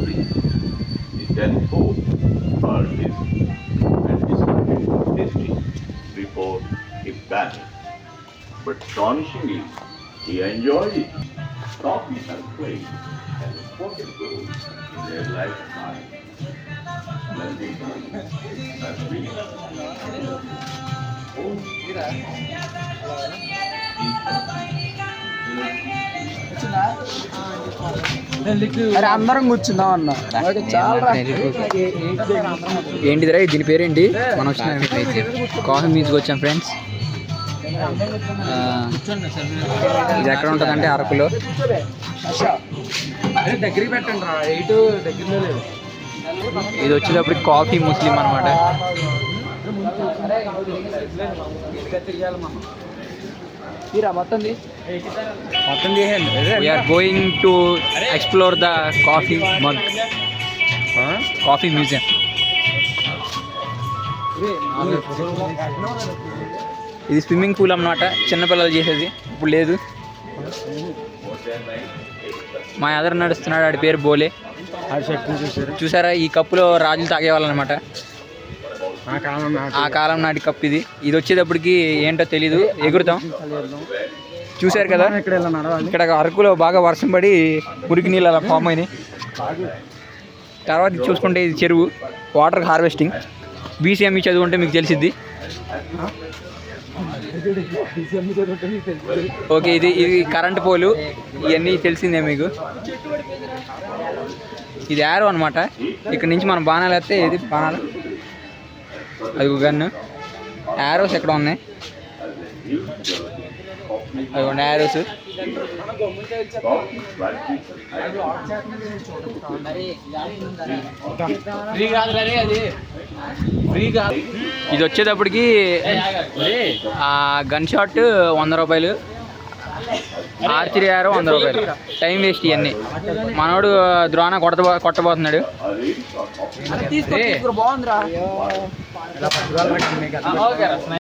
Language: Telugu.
country. He then fought for his and disputed history before he banned it. But astonishingly, he enjoyed it. Copies are played and important role in their lifetime. Blending as we అరే అందరం కూర్చుందాం అన్న చాలా ఏంటిదిరా దీని పేరేంటి? మనం వచ్చిన కాఫీ మ్యూజిక్ వచ్చాం ఫ్రెండ్స్. ఇది ఎక్కడ ఉంటుందంటే అరకులో. దగ్గరికి పెట్టండి రా, ఎయిట్ దగ్గరలో లేదు. ఇది వచ్చేటప్పటికి కాఫీ ముస్లిం అనమాట. మొత్తం we are going to explore the coffee mug, coffee museum. ఇది స్విమ్మింగ్ పూల్ అన్నమాట, చిన్నపిల్లలు చేసేది. ఇప్పుడు లేదు. మా ఎదరు నడుస్తున్నాడు, ఆడి పేరు బోలే. చూసారా, ఈ కప్పులో రాజులు తాగేవాళ్ళనమాట. ఆ కాలం నాటి కప్పు ఇది. ఇది వచ్చేటప్పటికి ఏంటో తెలీదు, ఎగురుతాం. చూసారు కదా, ఇక్కడ అరకులో బాగా వర్షం పడి మురికి నీళ్ళు అలా ఫామ్ అయినాయి. తర్వాత చూసుకుంటే ఇది చెరువు, వాటర్ హార్వెస్టింగ్. బీసీఎంఈ చదువుకుంటే మీకు తెలిసిద్ది. ఓకే, ఇది కరెంట్ పోలు, ఇవన్నీ తెలిసిందే మీకు. ఇది యారో అనమాట. ఇక్కడ నుంచి మనం బాణాలు వేస్తే, ఇది బాణాలు, అది గన్ను. యారోస్ ఎక్కడ ఉన్నాయి, అదిగోండి యారోస్. ఇది వచ్చేటప్పటికి గన్ షాట్ 100 రూపాయలు, ఆర్చరీ యారో 100 రూపాయలు. టైం వేస్ట్ ఇవన్నీ. మనోడు ద్రోణ కొట్టబోతున్నాడు. బాగుందిరా.